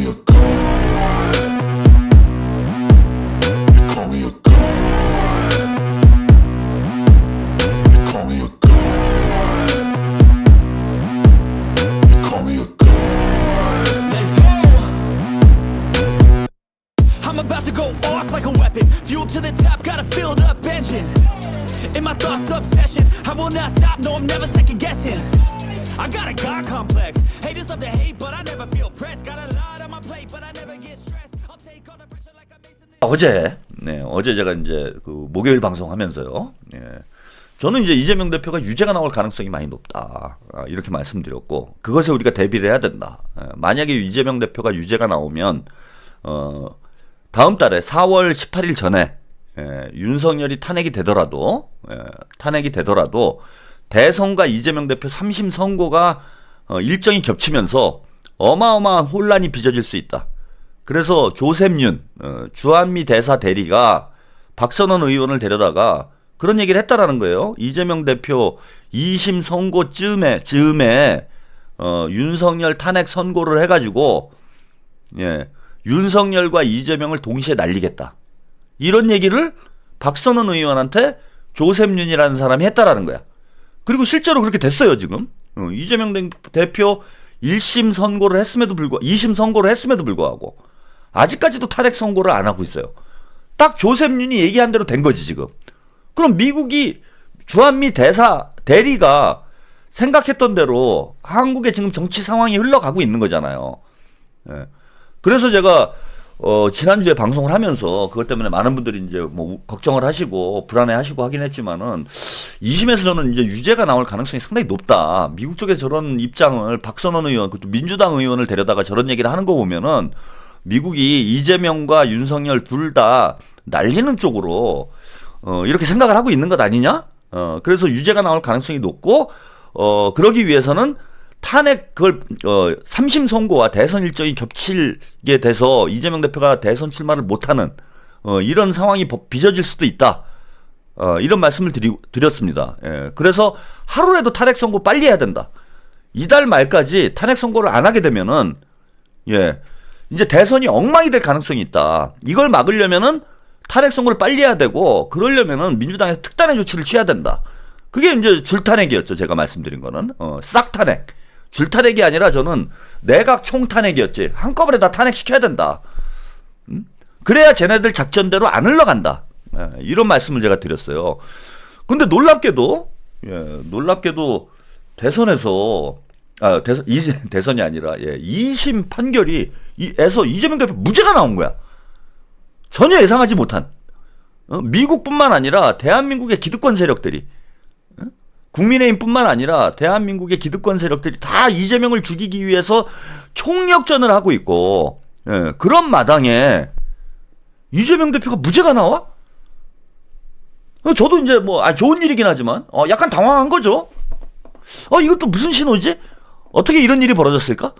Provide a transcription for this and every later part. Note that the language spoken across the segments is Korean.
me a god. You call me a god. You call me a god. You call me a god. Let's go. I'm about to go off like a weapon. Fuel to the top, got a filled up engine. In my thoughts, obsession. I will not stop, no, I'm never second guessing. I got a God complex. Haters love to hate, but I never feel pressed. Got a lot on my plate, but I never get stressed. I'll take all the pressure like I'm Mason. 어제 제가 이제 그 목요일 방송하면서요. 저는 이제 이재명 대표가 유죄가 나올 가능성이 많이 높다. 이렇게 말씀드렸고, 그것에 우리가 대비를 해야 된다. 만약에 이재명 대표가 유죄가 나오면 다음 달에 4월 18일 전에 윤석열이 탄핵이 되더라도 대선과 이재명 대표 3심 선고가 일정이 겹치면서 어마어마한 혼란이 빚어질 수 있다. 그래서 조셉윤 주한미 대사 대리가 박선원 의원을 데려다가 그런 얘기를 했다라는 거예요. 이재명 대표 2심 선고 즈음에 윤석열 탄핵 선고를 해가지고 윤석열과 이재명을 동시에 날리겠다. 이런 얘기를 박선원 의원한테 조셉윤이라는 사람이 했다라는 거야. 그리고 실제로 그렇게 됐어요, 지금. 이재명 대표 1심 선고를 했음에도 불구하고, 2심 선고를 했음에도 불구하고, 아직까지도 탄핵 선고를 안 하고 있어요. 딱 조셉윤이 얘기한 대로 된 거지, 지금. 그럼 미국이 주한미 대리가 생각했던 대로 한국의 지금 정치 상황이 흘러가고 있는 거잖아요. 그래서 제가 지난주에 방송을 하면서 그것 때문에 많은 분들이 이제 뭐 걱정을 하시고 불안해하시고 하긴 했지만은 2심에서 저는 이제 유죄가 나올 가능성이 상당히 높다. 미국 쪽에 저런 입장을 박선원 의원, 그것도 민주당 의원을 데려다가 저런 얘기를 하는 거 보면은 미국이 이재명과 윤석열 둘 다 날리는 쪽으로 이렇게 생각을 하고 있는 것 아니냐? 그래서 유죄가 나올 가능성이 높고 그러기 위해서는 탄핵 그걸 3심 선고와 대선 일정이 겹치게 돼서 이재명 대표가 대선 출마를 못하는 이런 상황이 빚어질 수도 있다. 이런 말씀을 드렸습니다. 그래서 하루라도 탄핵 선고 빨리 해야 된다. 이달 말까지 탄핵 선고를 안 하게 되면은 이제 대선이 엉망이 될 가능성이 있다. 이걸 막으려면은 탄핵 선고를 빨리 해야 되고, 그러려면은 민주당에서 특단의 조치를 취해야 된다. 그게 이제 줄탄핵이었죠. 제가 말씀드린 거는 싹탄핵. 줄탄핵이 아니라 저는 내각 총탄핵이었지. 한꺼번에 다 탄핵시켜야 된다. 그래야 쟤네들 작전대로 안 흘러간다. 이런 말씀을 제가 드렸어요. 근데 놀랍게도 대선에서 대선이 아니라 2심 판결이 에서 이재명 대표 무죄가 나온 거야. 전혀 예상하지 못한. 미국뿐만 아니라 대한민국의 기득권 세력들이, 국민의힘뿐만 아니라 대한민국의 기득권 세력들이 다 이재명을 죽이기 위해서 총력전을 하고 있고, 그런 마당에 이재명 대표가 무죄가 나와? 저도 이제 뭐 좋은 일이긴 하지만 약간 당황한 거죠. 이것도 무슨 신호지? 어떻게 이런 일이 벌어졌을까?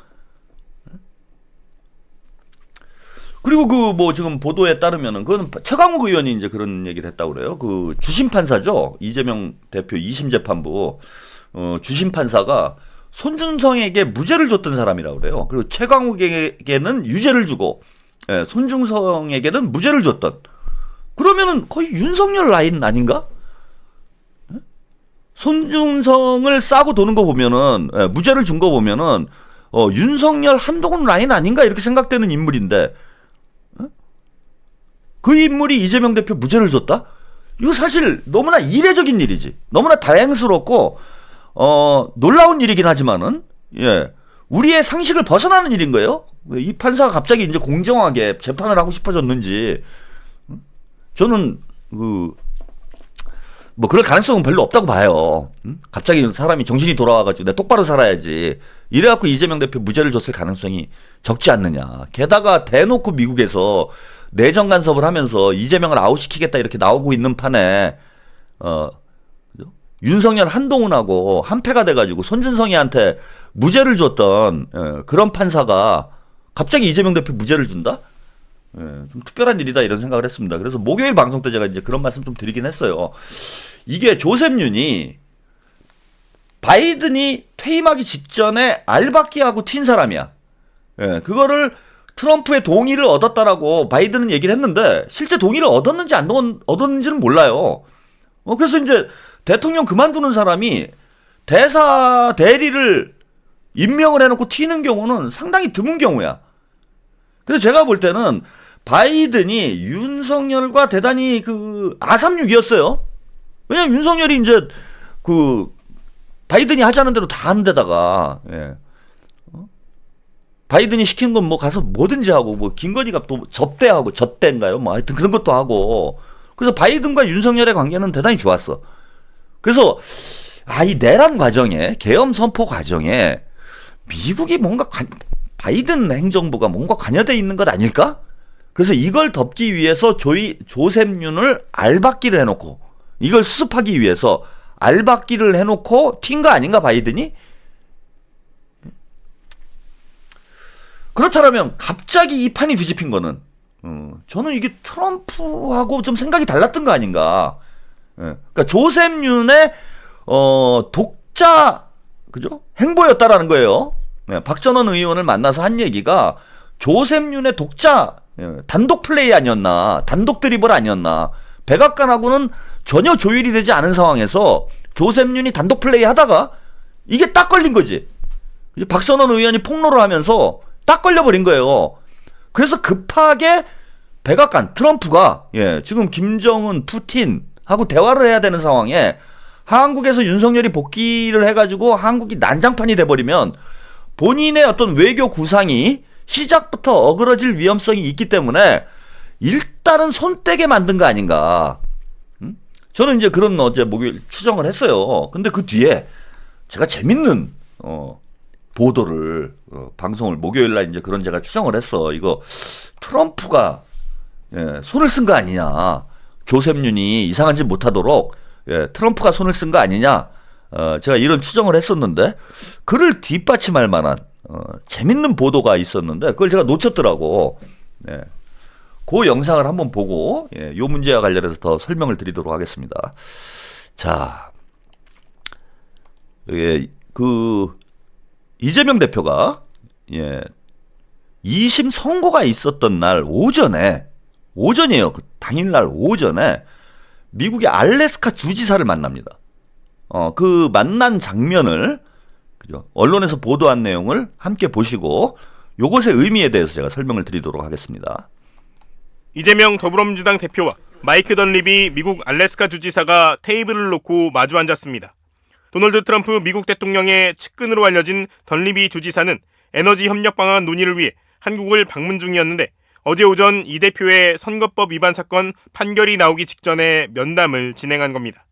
그리고 그 뭐 지금 보도에 따르면은 그건 최강욱 의원이 이제 그런 얘기를 했다고 그래요. 그 주심 판사죠. 이재명 대표 2심 재판부 주심 판사가 손준성에게 무죄를 줬던 사람이라고 그래요. 그리고 최강욱에게는 유죄를 주고 손준성에게는 무죄를 줬던. 그러면은 거의 윤석열 라인 아닌가? 손준성을 싸고 도는 거 보면은 무죄를 준 거 보면은 윤석열 한동훈 라인 아닌가 이렇게 생각되는 인물인데, 그 인물이 이재명 대표 무죄를 줬다? 이거 사실 너무나 이례적인 일이지. 너무나 다행스럽고 놀라운 일이긴 하지만은 우리의 상식을 벗어나는 일인 거예요. 이 판사가 갑자기 이제 공정하게 재판을 하고 싶어졌는지, 저는 뭐 그럴 가능성은 별로 없다고 봐요. 갑자기 사람이 정신이 돌아와가지고 내가 똑바로 살아야지 이래갖고 이재명 대표 무죄를 줬을 가능성이 적지 않느냐. 게다가 대놓고 미국에서 내정 간섭을 하면서 이재명을 아웃시키겠다 이렇게 나오고 있는 판에 윤석열 한동훈하고 한패가 돼가지고 손준성이한테 무죄를 줬던 그런 판사가 갑자기 이재명 대표 무죄를 준다? 좀 특별한 일이다 이런 생각을 했습니다. 그래서 목요일 방송 때 제가 이제 그런 말씀 좀 드리긴 했어요. 이게 조셉윤이 바이든이 퇴임하기 직전에 알박기하고 튄 사람이야. 그거를 트럼프의 동의를 얻었다라고 바이든은 얘기를 했는데 실제 동의를 얻었는지 안 얻었는지는 몰라요. 그래서 이제 대통령 그만두는 사람이 대리를 임명을 해놓고 튀는 경우는 상당히 드문 경우야. 그래서 제가 볼 때는 바이든이 윤석열과 대단히 그 아삼육이었어요. 왜냐면 윤석열이 이제 그 바이든이 하자는 대로 다 하는 데다가 바이든이 시키는 건 뭐 가서 뭐든지 하고 뭐 김건희가 또 접대하고 젖대인가요? 뭐 하여튼 그런 것도 하고 그래서 바이든과 윤석열의 관계는 대단히 좋았어. 그래서 이 내란 과정에 계엄 선포 과정에 미국이 뭔가 바이든 행정부가 뭔가 관여돼 있는 것 아닐까? 그래서 이걸 덮기 위해서 조셉윤을 알박기를 해놓고 이걸 수습하기 위해서 알박기를 해놓고 튄 거 아닌가 바이든이? 그렇다면 갑자기 이 판이 뒤집힌 거는 저는 이게 트럼프하고 좀 생각이 달랐던 거 아닌가? 그러니까 조셉윤의 독자 그죠? 행보였다라는 거예요. 박전원 의원을 만나서 한 얘기가 조셉윤의 독자 단독 플레이 아니었나? 단독 드리블 아니었나? 백악관하고는 전혀 조율이 되지 않은 상황에서 조셉윤이 단독 플레이 하다가 이게 딱 걸린 거지. 박선원 의원이 폭로를 하면서 딱 걸려버린 거예요. 그래서 급하게 백악관 트럼프가 지금 김정은 푸틴하고 대화를 해야 되는 상황에 한국에서 윤석열이 복귀를 해가지고 한국이 난장판이 돼버리면 본인의 어떤 외교 구상이 시작부터 어그러질 위험성이 있기 때문에 일단은 손떼게 만든 거 아닌가. 저는 이제 그런 어제 목요일 추정을 했어요. 근데 그 뒤에 제가 재밌는 보도를 방송을 목요일날 이제 그런 제가 추정을 했어. 이거 트럼프가 손을 쓴 거 아니냐. 조셉윤이 이상한 짓 못하도록 트럼프가 손을 쓴 거 아니냐. 제가 이런 추정을 했었는데 그를 뒷받침할 만한 재밌는 보도가 있었는데 그걸 제가 놓쳤더라고. 그 영상을 한번 보고 요 문제와 관련해서 더 설명을 드리도록 하겠습니다. 자, 그 이재명 대표가 2심 선고가 있었던 날 오전이에요. 그 당일날 오전에 미국의 알래스카 주지사를 만납니다. 그 만난 장면을 그죠? 언론에서 보도한 내용을 함께 보시고 요것의 의미에 대해서 제가 설명을 드리도록 하겠습니다. 이재명 더불어민주당 대표와 마이크 던립이 미국 알래스카 주지사가 테이블을 놓고 마주 앉았습니다. 도널드 트럼프 미국 대통령의 측근으로 알려진 던립이 주지사는 에너지 협력 방안 논의를 위해 한국을 방문 중이었는데 어제 오전 이 대표의 선거법 위반 사건 판결이 나오기 직전에 면담을 진행한 겁니다.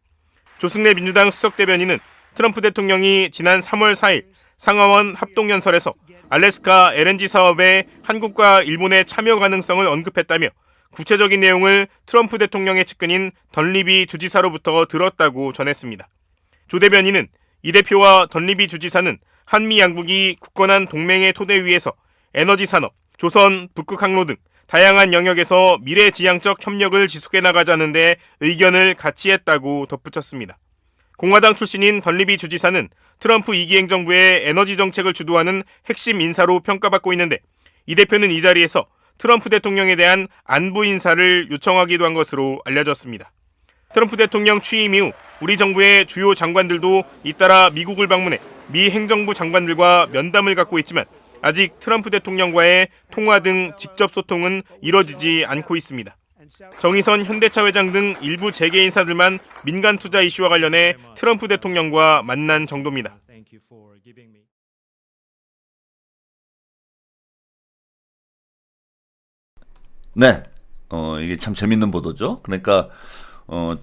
조승래 민주당 수석대변인은 트럼프 대통령이 지난 3월 4일 상하원 합동연설에서 알래스카 LNG 사업에 한국과 일본의 참여 가능성을 언급했다며 구체적인 내용을 트럼프 대통령의 측근인 던립이 주지사로부터 들었다고 전했습니다. 조 대변인은 이 대표와 던립이 주지사는 한미 양국이 굳건한 동맹의 토대 위에서 에너지 산업, 조선, 북극 항로 등 다양한 영역에서 미래지향적 협력을 지속해 나가자는 데 의견을 같이 했다고 덧붙였습니다. 공화당 출신인 던립이 주지사는 트럼프 2기 행정부의 에너지 정책을 주도하는 핵심 인사로 평가받고 있는데 이 대표는 이 자리에서 트럼프 대통령에 대한 안부 인사를 요청하기도 한 것으로 알려졌습니다. 트럼프 대통령 취임 이후 우리 정부의 주요 장관들도 잇따라 미국을 방문해 미 행정부 장관들과 면담을 갖고 있지만 아직 트럼프 대통령과의 통화 등 직접 소통은 이뤄지지 않고 있습니다. 정의선 현대차 회장 등 일부 재계 인사들만 민간 투자 이슈와 관련해 트럼프 대통령과 만난 정도입니다. 네, 이게 참 재밌는 보도죠. 그러니까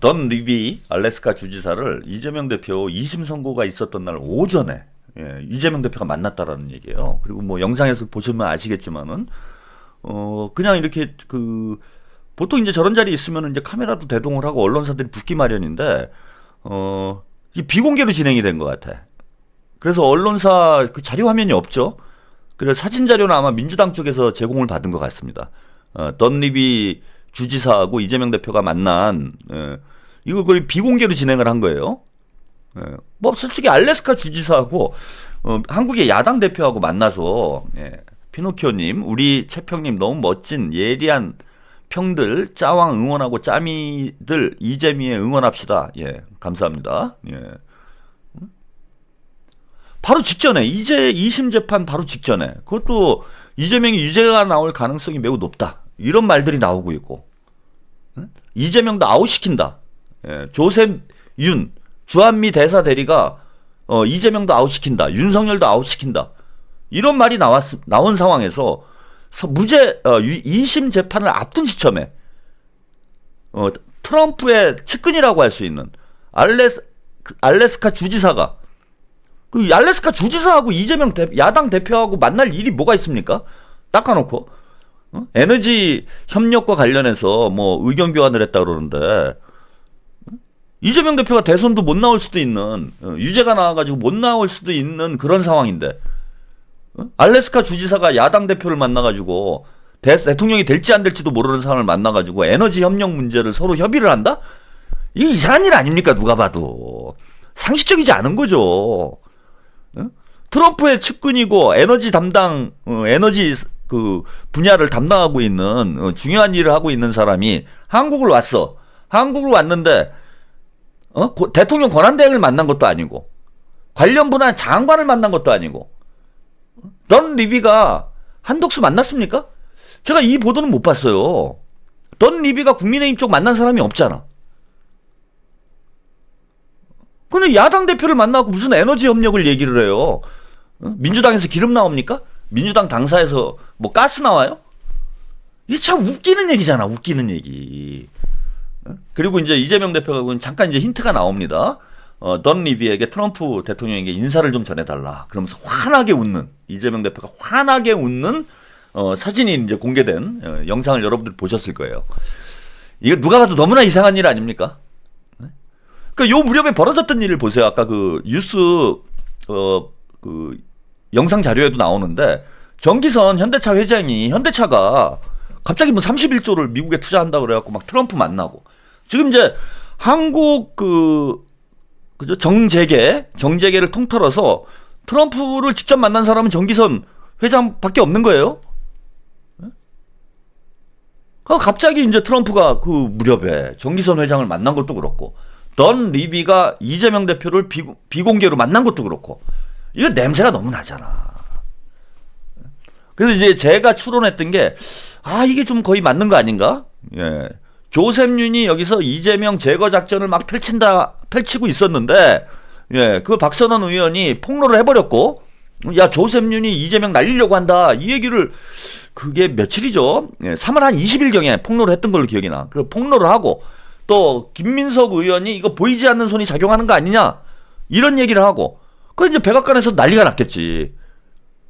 던 리비 알래스카 주지사를 이재명 대표 2심 선고가 있었던 날 오전에 이재명 대표가 만났다라는 얘기예요. 그리고 뭐 영상에서 보시면 아시겠지만은 그냥 이렇게 보통 이제 저런 자리에 있으면 이제 카메라도 대동을 하고 언론사들이 붙기 마련인데 이 비공개로 진행이 된 것 같아. 그래서 언론사 그 자료 화면이 없죠. 그래서 사진 자료는 아마 민주당 쪽에서 제공을 받은 것 같습니다. 던리비 주지사하고 이재명 대표가 만난 이걸 거의 비공개로 진행을 한 거예요. 뭐 솔직히 알래스카 주지사하고 한국의 야당 대표하고 만나서 피노키오님, 우리 채평님 너무 멋진 예리한 평들 짜왕 응원하고 짜미들 이재미에 응원합시다. 예, 감사합니다. 예. 바로 직전에 이제 2심 재판 바로 직전에 그것도 이재명이 유죄가 나올 가능성이 매우 높다. 이런 말들이 나오고 있고 이재명도 아웃시킨다. 예, 조셉 윤 주한미 대사 대리가 이재명도 아웃시킨다. 윤석열도 아웃시킨다. 이런 말이 나온 상황에서 무죄 2심 재판을 앞둔 시점에 트럼프의 측근이라고 할 수 있는 알래스카 주지사가 그 알래스카 주지사하고 이재명 야당 대표하고 만날 일이 뭐가 있습니까? 닦아놓고 에너지 협력과 관련해서 뭐 의견 교환을 했다 그러는데 이재명 대표가 대선도 못 나올 수도 있는 유죄가 나와가지고 못 나올 수도 있는 그런 상황인데 알래스카 주지사가 야당 대표를 만나가지고 대통령이 될지 안 될지도 모르는 사람을 만나가지고 에너지 협력 문제를 서로 협의를 한다? 이게 이상한 일 아닙니까? 누가 봐도 상식적이지 않은 거죠. 트럼프의 측근이고 에너지 담당 에너지 그 분야를 담당하고 있는 중요한 일을 하고 있는 사람이 한국을 왔어. 한국을 왔는데 대통령 권한대행을 만난 것도 아니고 관련 분야 장관을 만난 것도 아니고 던 리비가 한덕수 만났습니까? 제가 이 보도는 못 봤어요. 던 리비가 국민의힘 쪽 만난 사람이 없잖아. 근데 야당 대표를 만나고 무슨 에너지 협력을 얘기를 해요? 민주당에서 기름 나옵니까? 민주당 당사에서 뭐 가스 나와요? 이게 참 웃기는 얘기잖아. 웃기는 얘기. 그리고 이제 이재명 대표가 잠깐 이제 힌트가 나옵니다. 던 리비에게 트럼프 대통령에게 인사를 좀 전해달라. 그러면서 환하게 웃는 이재명 대표가 환하게 웃는 사진이 이제 공개된 영상을 여러분들 보셨을 거예요. 이거 누가 봐도 너무나 이상한 일 아닙니까? 그러니까 요 무렵에 벌어졌던 일을 보세요. 아까 그 뉴스 그 영상 자료에도 나오는데 정기선 현대차 회장이 현대차가 갑자기 뭐 31조를 미국에 투자한다 그래갖고 막 트럼프 만나고 지금 이제 한국 그죠 정재계를 통틀어서 트럼프를 직접 만난 사람은 정기선 회장밖에 없는 거예요. 갑자기 이제 트럼프가 그 무렵에 정기선 회장을 만난 것도 그렇고 던 리비가 이재명 대표를 비공개로 만난 것도 그렇고 이거 냄새가 너무 나잖아. 그래서 이제 제가 추론했던 게 이게 좀 거의 맞는 거 아닌가? 예. 조셉 윤이 여기서 이재명 제거 작전을 막 펼치고 있었는데 예, 그 박선원 의원이 폭로를 해버렸고 야 조셉 윤이 이재명 날리려고 한다 이 얘기를 그게 며칠이죠? 예, 3월 한 20일경에 폭로를 했던 걸로 기억이 나. 그 폭로를 하고 또 김민석 의원이 이거 보이지 않는 손이 작용하는 거 아니냐 이런 얘기를 하고 그 이제 백악관에서 난리가 났겠지.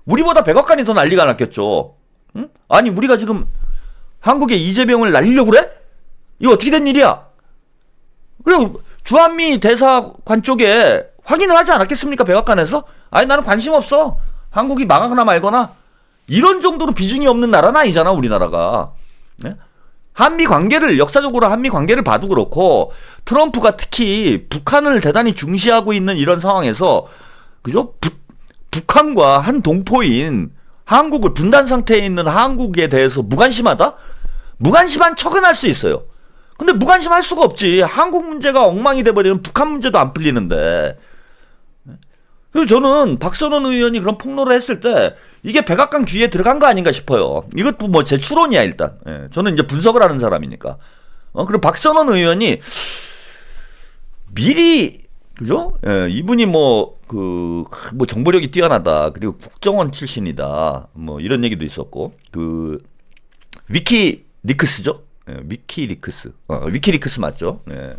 우리보다 백악관이 더 난리가 났겠죠. 응? 아니 우리가 지금 한국에 이재명을 날리려고 그래? 이거 어떻게 된 일이야? 그리고 주한미 대사관 쪽에 확인을 하지 않았겠습니까? 백악관에서? 아니 나는 관심 없어. 한국이 망하거나 말거나 이런 정도로 비중이 없는 나라는 아니잖아 우리나라가. 네? 한미 관계를 역사적으로 한미 관계를 봐도 그렇고 트럼프가 특히 북한을 대단히 중시하고 있는 이런 상황에서 그죠? 북한과 한 동포인 한국을 분단 상태에 있는 한국에 대해서 무관심하다? 무관심한 척은 할 수 있어요. 근데 무관심할 수가 없지. 한국 문제가 엉망이 돼버리면 북한 문제도 안 풀리는데. 그래서 저는 박선원 의원이 그런 폭로를 했을 때 이게 백악관 귀에 들어간 거 아닌가 싶어요. 이것도 뭐 제 추론이야 일단. 예, 저는 이제 분석을 하는 사람이니까. 그리고 박선원 의원이 미리 그죠? 예, 이분이 뭐 정보력이 뛰어나다. 그리고 국정원 출신이다. 뭐 이런 얘기도 있었고 위키리크스죠? 예, 위키리크스 맞죠? 예.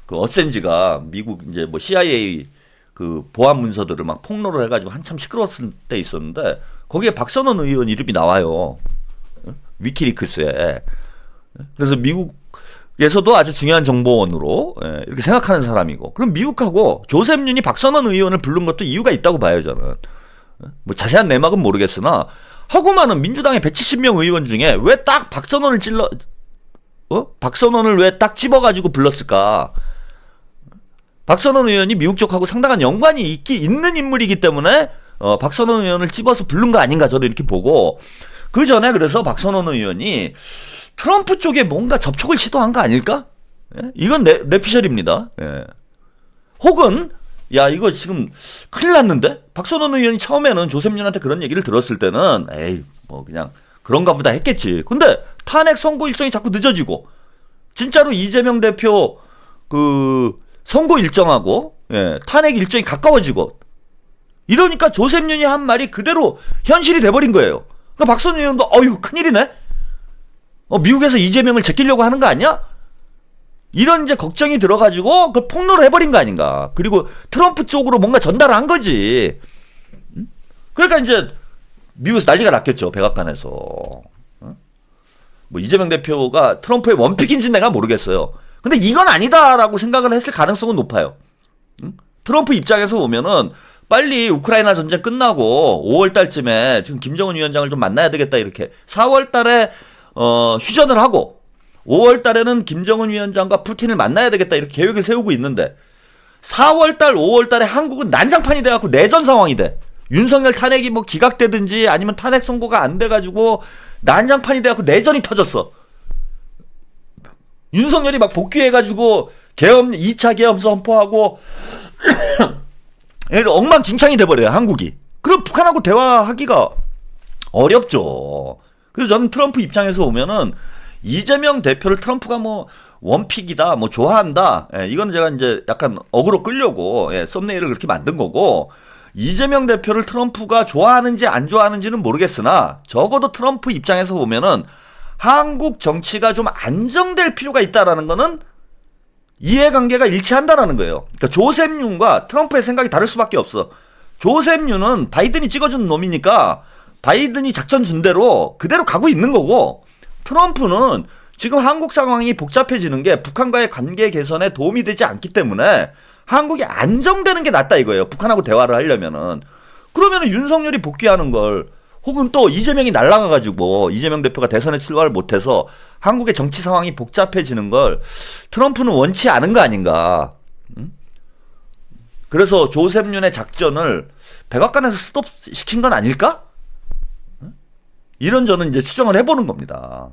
그 어센지가 미국 이제 뭐 CIA 그 보안 문서들을 막 폭로를 해가지고 한참 시끄러웠을 때 있었는데 거기에 박선원 의원 이름이 나와요. 위키리크스에. 그래서 미국에서도 아주 중요한 정보원으로 이렇게 생각하는 사람이고 그럼 미국하고 조셉 윤이 박선원 의원을 부른 것도 이유가 있다고 봐요 저는. 뭐 자세한 내막은 모르겠으나 하고만은 민주당의 170명 의원 중에 왜 딱 박선원을 왜 딱 집어가지고 불렀을까? 박선원 의원이 미국 쪽하고 상당한 연관이 있는 인물이기 때문에 박선원 의원을 집어서 부른 거 아닌가 저도 이렇게 보고 그 전에 그래서 박선원 의원이 트럼프 쪽에 뭔가 접촉을 시도한 거 아닐까? 예? 이건 내피셜입니다. 예. 혹은 야 이거 지금 큰일 났는데 박선원 의원이 처음에는 조셉윤한테 그런 얘기를 들었을 때는 에이 뭐 그냥 그런가 보다 했겠지. 근데 탄핵 선고 일정이 자꾸 늦어지고 진짜로 이재명 대표 그 선고 일정하고 탄핵 일정이 가까워지고 이러니까 조셉윤이 한 말이 그대로 현실이 돼버린 거예요. 그러니까 박선원 의원도 어휴 큰일이네. 미국에서 이재명을 제끼려고 하는 거 아니야? 이런 이제 걱정이 들어가지고 그걸 폭로를 해버린 거 아닌가. 그리고 트럼프 쪽으로 뭔가 전달한 거지. 그러니까 이제 미국에서 난리가 났겠죠. 백악관에서. 뭐 이재명 대표가 트럼프의 원픽인지는 내가 모르겠어요. 근데 이건 아니다라고 생각을 했을 가능성은 높아요. 트럼프 입장에서 보면은 빨리 우크라이나 전쟁 끝나고 5월 달쯤에 지금 김정은 위원장을 좀 만나야 되겠다 이렇게 4월 달에 휴전을 하고 5월 달에는 김정은 위원장과 푸틴을 만나야 되겠다 이렇게 계획을 세우고 있는데 4월 달, 5월 달에 한국은 난장판이 돼갖고 내전 상황이 돼. 윤석열 탄핵이 뭐 기각되든지 아니면 탄핵 선고가 안 돼가지고 난장판이 돼갖고 내전이 터졌어. 윤석열이 막 복귀해가지고 계엄 2차 계엄 선포하고 엉망진창이 돼버려요 한국이. 그럼 북한하고 대화하기가 어렵죠. 그래서 저는 트럼프 입장에서 보면은 이재명 대표를 트럼프가 뭐 원픽이다 뭐 좋아한다 이건 제가 이제 약간 어그로 끌려고 썸네일을 그렇게 만든 거고 이재명 대표를 트럼프가 좋아하는지 안 좋아하는지는 모르겠으나 적어도 트럼프 입장에서 보면은 한국 정치가 좀 안정될 필요가 있다라는 거는 이해관계가 일치한다라는 거예요. 그러니까 조셉윤과 트럼프의 생각이 다를 수밖에 없어. 조셉윤은 바이든이 찍어준 놈이니까 바이든이 작전 준 대로 그대로 가고 있는 거고 트럼프는 지금 한국 상황이 복잡해지는 게 북한과의 관계 개선에 도움이 되지 않기 때문에 한국이 안정되는 게 낫다 이거예요. 북한하고 대화를 하려면은. 그러면은 윤석열이 복귀하는 걸 혹은 또 이재명이 날아가가지고 이재명 대표가 대선에 출마를 못해서 한국의 정치 상황이 복잡해지는 걸 트럼프는 원치 않은 거 아닌가. 그래서 조셉윤의 작전을 백악관에서 스톱시킨 건 아닐까? 이런 저는 이제 추정을 해보는 겁니다.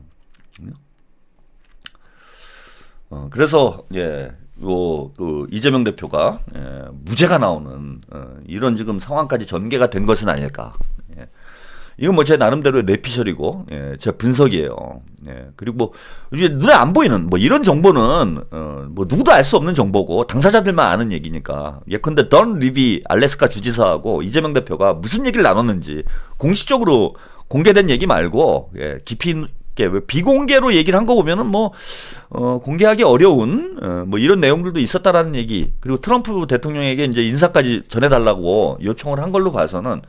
그래서 그 이재명 대표가 무죄가 나오는 이런 지금 상황까지 전개가 된 것은 아닐까. 이건 뭐 제 나름대로의 내피셜이고 제 분석이에요. 그리고 뭐 이제 눈에 안 보이는 뭐 이런 정보는 뭐 누구도 알 수 없는 정보고 당사자들만 아는 얘기니까. 예컨대 던 리비 알래스카 주지사하고 이재명 대표가 무슨 얘기를 나눴는지 공식적으로 공개된 얘기 말고 깊이 있게 비공개로 얘기를 한 거 보면은 뭐 공개하기 어려운 뭐 이런 내용들도 있었다라는 얘기. 그리고 트럼프 대통령에게 이제 인사까지 전해달라고 요청을 한 걸로 봐서는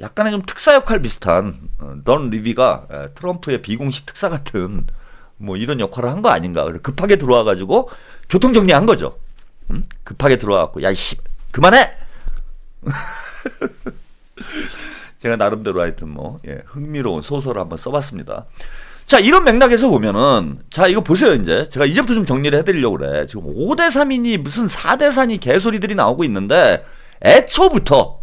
약간의 좀 특사 역할 비슷한 던 리비가 트럼프의 비공식 특사 같은 뭐 이런 역할을 한 거 아닌가. 급하게 들어와가지고 교통 정리한 거죠. 급하게 들어와갖고 야이씨 그만해. 제가 나름대로 하여튼 뭐 흥미로운 소설을 한번 써봤습니다. 자 이런 맥락에서 보면은 자 이거 보세요. 이제 제가 이제부터 좀 정리를 해드리려고 그래. 지금 5대3이니 무슨 4대4니 개소리들이 나오고 있는데 애초부터예요.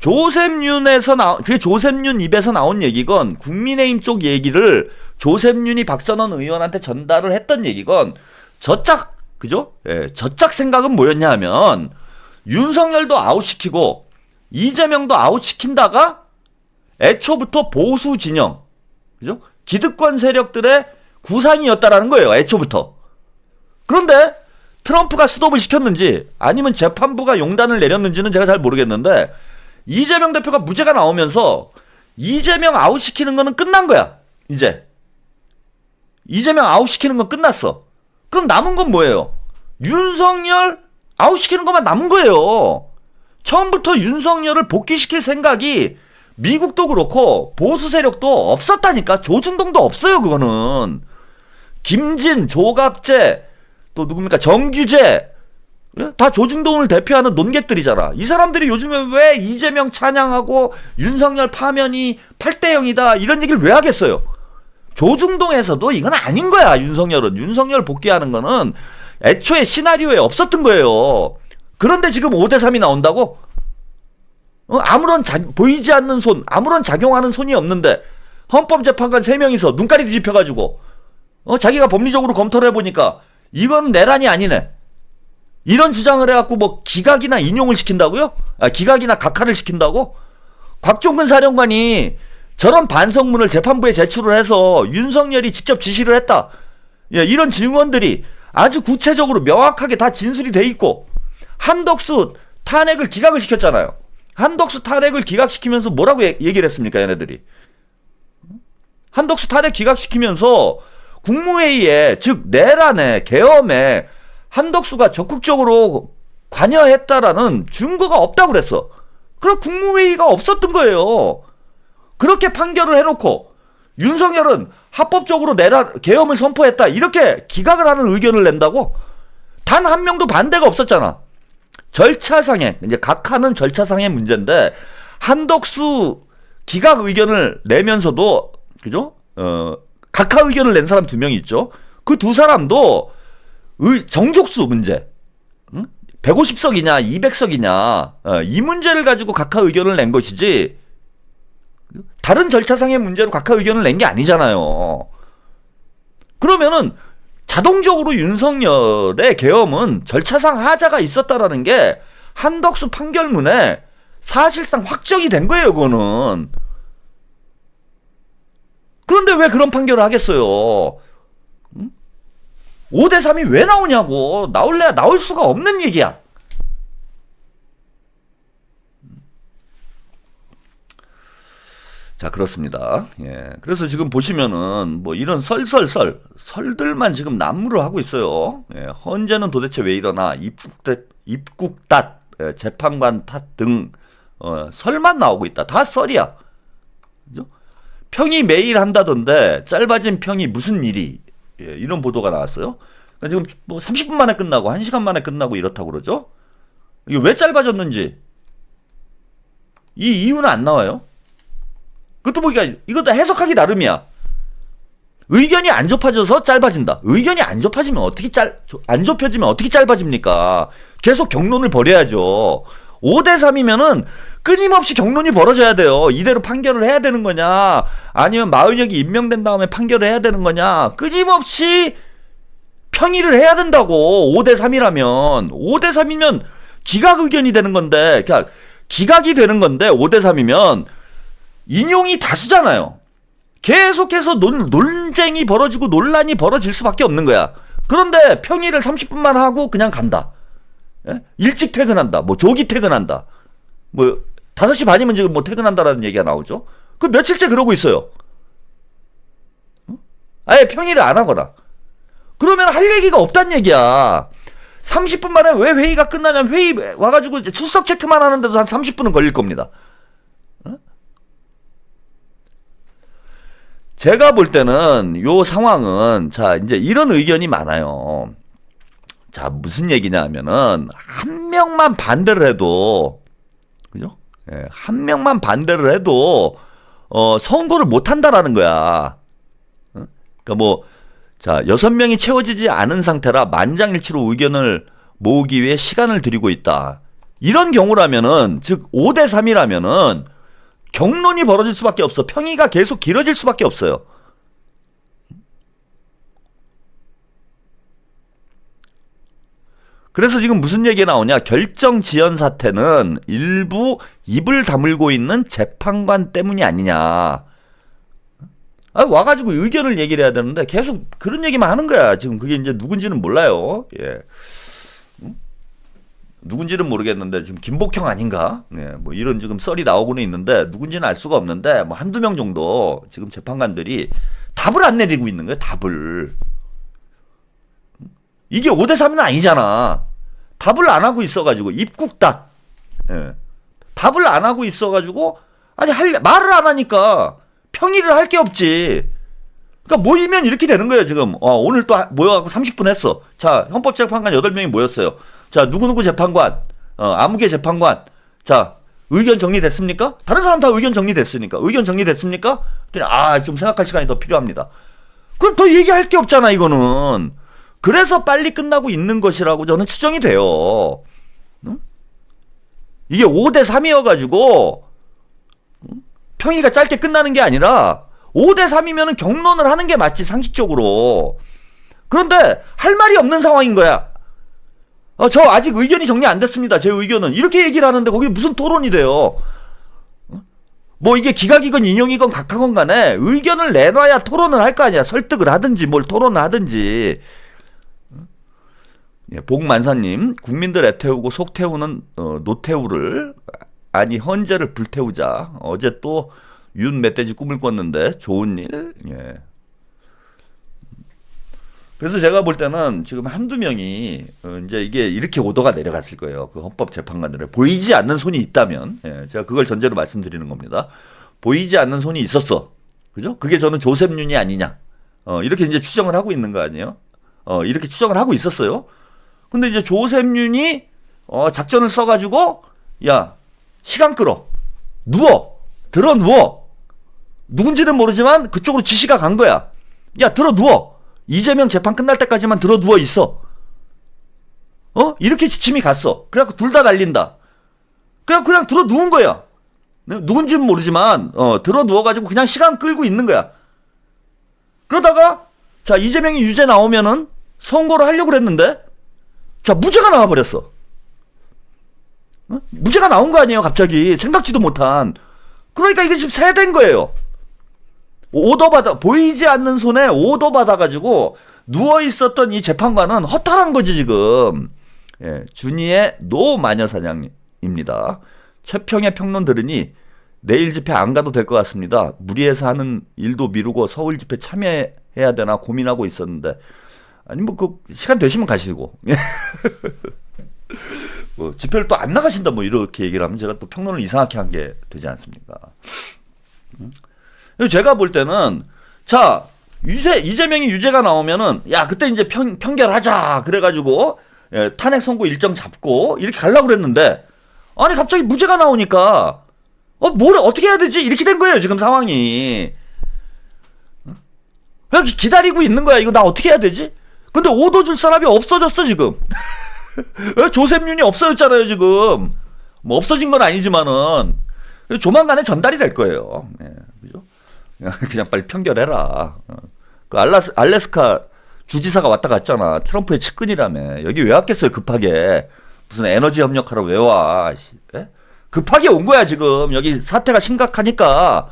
그게 조셉윤 입에서 나온 얘기건 국민의힘 쪽 얘기를 조셉윤이 박선원 의원한테 전달을 했던 얘기건 그죠? 저짝 생각은 뭐였냐 하면 윤석열도 아웃시키고 이재명도 아웃시킨다가 애초부터 보수 진영, 그죠? 기득권 세력들의 구상이었다라는 거예요. 애초부터. 그런데 트럼프가 스톱을 시켰는지 아니면 재판부가 용단을 내렸는지는 제가 잘 모르겠는데 이재명 대표가 무죄가 나오면서 이재명 아웃시키는 거는 끝난 거야. 이제 이재명 아웃시키는 건 끝났어. 그럼 남은 건 뭐예요? 윤석열 아웃시키는 것만 남은 거예요. 처음부터 윤석열을 복귀시킬 생각이 미국도 그렇고 보수 세력도 없었다니까. 조중동도 없어요. 그거는 김진, 조갑재 또 누굽니까 정규재 다 조중동을 대표하는 논객들이잖아. 이 사람들이 요즘에 왜 이재명 찬양하고 윤석열 파면이 8대0이다 이런 얘기를 왜 하겠어요? 조중동에서도 이건 아닌 거야. 윤석열 복귀하는 거는 애초에 시나리오에 없었던 거예요. 그런데 지금 5대3이 나온다고? 아무런 보이지 않는 손, 아무런 작용하는 손이 없는데 헌법재판관 3명이서 눈가리 뒤집혀가지고 자기가 법리적으로 검토를 해보니까 이건 내란이 아니네. 이런 주장을 해갖고 뭐 기각이나 인용을 시킨다고요? 기각이나 각하를 시킨다고? 곽종근 사령관이 저런 반성문을 재판부에 제출을 해서 윤석열이 직접 지시를 했다. 예, 이런 증언들이 아주 구체적으로 명확하게 다 진술이 돼 있고 한덕수 탄핵을 기각을 시켰잖아요. 한덕수 탄핵을 기각시키면서 뭐라고 얘기를 했습니까, 얘네들이? 한덕수 탄핵 기각시키면서 국무회의에, 즉 내란에, 계엄에 한덕수가 적극적으로 관여했다라는 증거가 없다고 그랬어. 그럼 국무회의가 없었던 거예요. 그렇게 판결을 해놓고 윤석열은 합법적으로 내란, 계엄을 선포했다, 이렇게 기각을 하는 의견을 낸다고? 단 한 명도 반대가 없었잖아. 절차상의, 이제 각하는 절차상의 문제인데 한덕수 기각 의견을 내면서도, 그죠? 각하 의견을 낸 사람 2명이 있죠. 그 2사람도 정족수 문제, 150석이냐 200석이냐 이 문제를 가지고 각하 의견을 낸 것이지 다른 절차상의 문제로 각하 의견을 낸 게 아니잖아요. 그러면은 자동적으로 윤석열의 계엄은 절차상 하자가 있었다라는 게 한덕수 판결문에 사실상 확정이 된 거예요, 그거는. 그런데 왜 그런 판결을 하겠어요? 5대3이 왜 나오냐고. 나올래야 나올 수가 없는 얘기야. 자, 그렇습니다. 예. 그래서 지금 보시면은 뭐 이런 설들만 지금 난무를 하고 있어요. 예. 헌재는 도대체 왜 이러나, 입국 탓, 재판관 탓 등 설만 나오고 있다. 다 썰이야. 그죠? 평이 매일 한다던데 짧아진 평이 무슨 일이, 예, 이런 보도가 나왔어요. 그러니까 지금 뭐 30분 만에 끝나고 1시간 만에 끝나고 이렇다고 그러죠. 이게 왜 짧아졌는지 이 이유는 안 나와요. 그것도 보니까 이것도 해석하기 나름이야. 의견이 안 좁혀져서 짧아진다. 의견이 안 좁혀지면 어떻게 짧아집니까? 계속 경론을 벌여야죠. 5대3이면은 끊임없이 경론이 벌어져야 돼요. 이대로 판결을 해야 되는 거냐, 아니면 마은혁이 임명된 다음에 판결을 해야 되는 거냐, 끊임없이 평의를 해야 된다고. 5대3이라면 5대3이면 기각 의견이 되는 건데, 그러니까 기각이 되는 건데 5대3이면 인용이 다수잖아요. 계속해서 논쟁이 벌어지고 논란이 벌어질 수밖에 없는 거야. 그런데 평의를 30분만 하고 그냥 간다. 예? 일찍 퇴근한다. 뭐 조기 퇴근한다. 뭐 5시 반이면 지금 뭐 퇴근한다라는 얘기가 나오죠. 그 며칠째 그러고 있어요. 아예 평의를 안 하거나. 그러면 할 얘기가 없단 얘기야. 30분 만에 왜 회의가 끝나냐면, 회의 와가지고 이제 출석 체크만 하는데도 한 30분은 걸릴 겁니다. 제가 볼 때는 요 상황은, 자, 이제 이런 의견이 많아요. 자, 무슨 얘기냐 하면은, 한 명만 반대를 해도, 그죠? 예, 한 명만 반대를 해도, 선고를 못 한다라는 거야. 그러니까 뭐, 자, 6명이 채워지지 않은 상태라 만장일치로 의견을 모으기 위해 시간을 들이고 있다. 이런 경우라면은, 즉, 5대3이라면은, 경론이 벌어질 수밖에 없어. 평의가 계속 길어질 수밖에 없어요. 그래서 지금 무슨 얘기가 나오냐, 결정 지연 사태는 일부 입을 다물고 있는 재판관 때문이 아니냐. 와가지고 의견을 얘기를 해야 되는데 계속 그런 얘기만 하는 거야. 지금 그게 이제 누군지는 몰라요. 예. 누군지는 모르겠는데 지금 김복형 아닌가? 예, 뭐 이런 지금 썰이 나오고는 있는데 누군지는 알 수가 없는데 뭐 한두 명 정도 지금 재판관들이 답을 안 내리고 있는 거예요. 답을. 이게 5대3은 아니잖아. 답을 안 하고 있어가지고 입국답. 예. 답을 안 하고 있어가지고 아니 말을 안 하니까 평의를 할 게 없지. 그러니까 모이면 이렇게 되는 거예요. 지금 오늘 또 모여갖고 30분 했어. 자, 헌법재판관 8명이 모였어요. 자, 누구누구 재판관, 아무개 재판관. 자, 의견 정리됐습니까? 다른 사람 다 의견 정리됐으니까. 의견 정리됐습니까? 그냥 좀 생각할 시간이 더 필요합니다. 그럼 더 얘기할 게 없잖아, 이거는. 그래서 빨리 끝나고 있는 것이라고 저는 추정이 돼요. 응? 이게 5대 3이어가지고 평의가 짧게 끝나는 게 아니라 5대 3이면 경론을 하는 게 맞지, 상식적으로. 그런데 할 말이 없는 상황인 거야. 저 아직 의견이 정리 안 됐습니다, 제 의견은. 이렇게 얘기를 하는데 거기 무슨 토론이 돼요. 뭐 이게 기각이건 인용이건 각하건 간에 의견을 내놔야 토론을 할 거 아니야. 설득을 하든지 뭘 토론을 하든지. 예, 복만사님, 국민들 애태우고 속태우는 노태우를, 아니 헌재를 불태우자. 어제 또 윤 멧돼지 꿈을 꿨는데 좋은 일. 예. 그래서 제가 볼 때는 지금 한두 명이 이제 이게 이렇게 오더가 내려갔을 거예요. 그 헌법재판관들에 보이지 않는 손이 있다면, 예, 제가 그걸 전제로 말씀드리는 겁니다. 보이지 않는 손이 있었어. 그죠? 그게 저는 조셉윤이 아니냐. 이렇게 이제 추정을 하고 있는 거 아니에요? 이렇게 추정을 하고 있었어요. 근데 이제 조셉윤이 작전을 써가지고, 야, 시간 끌어. 들어 누워. 누군지는 모르지만 그쪽으로 지시가 간 거야. 야, 들어 누워. 이재명 재판 끝날 때까지만 들어 누워 있어. 이렇게 지침이 갔어. 그래갖고 둘 다 날린다. 그냥 들어 누운 거야. 누군지는 모르지만 들어 누워가지고 그냥 시간 끌고 있는 거야. 그러다가 자, 이재명이 유죄 나오면은 선고를 하려고 그랬는데, 자, 무죄가 나와버렸어. 무죄가 나온 거 아니에요, 갑자기. 생각지도 못한. 그러니까 이게 지금 세대인 거예요. 보이지 않는 손에 오더 받아가지고 누워있었던 이 재판관은 허탈한 거지, 지금. 예, 준이의 노마녀사냥입니다. 최평의 평론 들으니 내일 집회 안 가도 될 것 같습니다. 무리해서 하는 일도 미루고 서울 집회 참여해야 되나 고민하고 있었는데, 아니 뭐 그 시간 되시면 가시고 뭐 집회를 또 안 나가신다 뭐 이렇게 얘기를 하면 제가 또 평론을 이상하게 한 게 되지 않습니까? 제가 볼 때는, 자, 이재명이 유죄가 나오면은, 야, 그때 이제 평결하자. 그래가지고, 예, 탄핵 선고 일정 잡고, 이렇게 가려고 그랬는데, 아니, 갑자기 무죄가 나오니까, 뭘 어떻게 해야 되지? 이렇게 된 거예요, 지금 상황이. 그냥 기다리고 있는 거야. 이거 나 어떻게 해야 되지? 근데 오더 줄 사람이 없어졌어, 지금. 조셉윤이 없어졌잖아요, 지금. 뭐, 없어진 건 아니지만은, 조만간에 전달이 될 거예요. 예, 그죠? 그냥 빨리 평결해라. 그 알래스카 주지사가 왔다 갔잖아. 트럼프의 측근이라며. 여기 왜 왔겠어요, 급하게. 무슨 에너지 협력하러 왜 와. 예? 급하게 온 거야, 지금. 여기 사태가 심각하니까.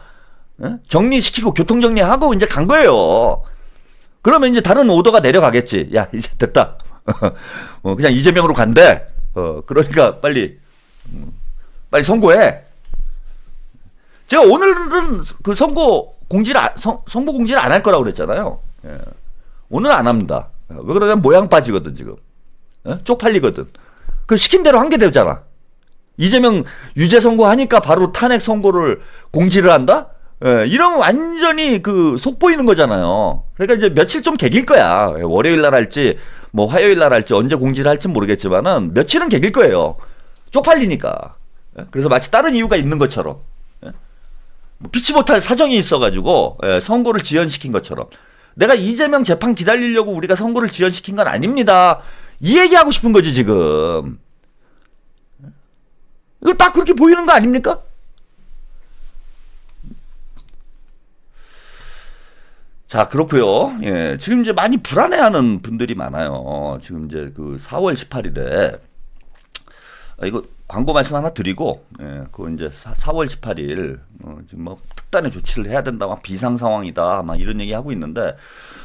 예? 정리시키고 교통정리하고 이제 간 거예요. 그러면 이제 다른 오더가 내려가겠지. 야, 이제 됐다. 그냥 이재명으로 간대. 그러니까 빨리 선고해. 제가 오늘은 그 선고 공지를 안 할 거라고 그랬잖아요. 예. 오늘 안 합니다. 왜 그러냐면 모양 빠지거든, 지금. 예? 쪽팔리거든. 그 시킨 대로 한 게 되잖아. 이재명 유죄 선고하니까 바로 탄핵 선고를 공지를 한다? 예. 이러면 완전히 그 속보이는 거잖아요. 그러니까 이제 며칠 좀 개길 거야. 월요일 날 할지, 뭐 화요일 날 할지, 언제 공지를 할지 모르겠지만은 며칠은 개길 거예요. 쪽팔리니까. 예? 그래서 마치 다른 이유가 있는 것처럼. 피치 못할 사정이 있어가지고 선고를 지연시킨 것처럼, 내가 이재명 재판 기다리려고 우리가 선고를 지연시킨 건 아닙니다, 이 얘기하고 싶은 거지, 지금. 이거 딱 그렇게 보이는 거 아닙니까? 자, 그렇고요. 예, 지금 이제 많이 불안해하는 분들이 많아요. 지금 이제 그 4월 18일에 이거 광고 말씀 하나 드리고, 예, 그거 이제 4월 18일 지금 뭐 특단의 조치를 해야 된다, 막 비상 상황이다, 막 이런 얘기 하고 있는데,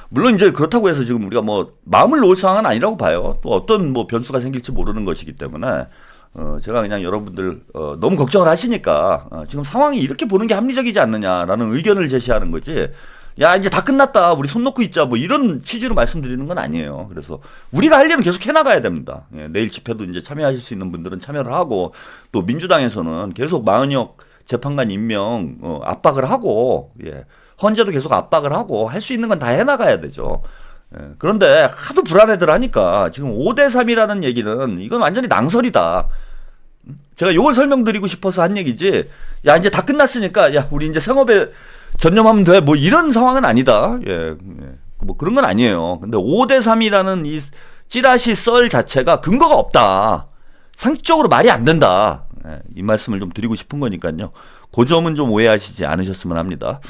물론 이제 그렇다고 해서 지금 우리가 뭐 마음을 놓을 상황은 아니라고 봐요. 또 어떤 뭐 변수가 생길지 모르는 것이기 때문에 제가 그냥 여러분들 너무 걱정을 하시니까 지금 상황이 이렇게 보는 게 합리적이지 않느냐라는 의견을 제시하는 거지. 야, 이제 다 끝났다, 우리 손 놓고 있자, 뭐 이런 취지로 말씀드리는 건 아니에요. 그래서 우리가 할 일은 계속 해나가야 됩니다. 예, 내일 집회도 이제 참여하실 수 있는 분들은 참여를 하고, 또 민주당에서는 계속 마은혁 재판관 임명 압박을 하고, 예, 헌재도 계속 압박을 하고, 할 수 있는 건 다 해나가야 되죠. 예, 그런데 하도 불안해들 하니까 지금 5대 3이라는 얘기는 이건 완전히 낭설이다. 제가 이걸 설명드리고 싶어서 한 얘기지, 야, 이제 다 끝났으니까, 야, 우리 이제 생업에 전념하면 돼, 뭐 이런 상황은 아니다. 예, 뭐 그런 건 아니에요. 근데 5대 3이라는 이 찌라시 썰 자체가 근거가 없다. 상식적으로 말이 안 된다. 이 말씀을 좀 드리고 싶은 거니까요. 그 점은 좀 오해하시지 않으셨으면 합니다.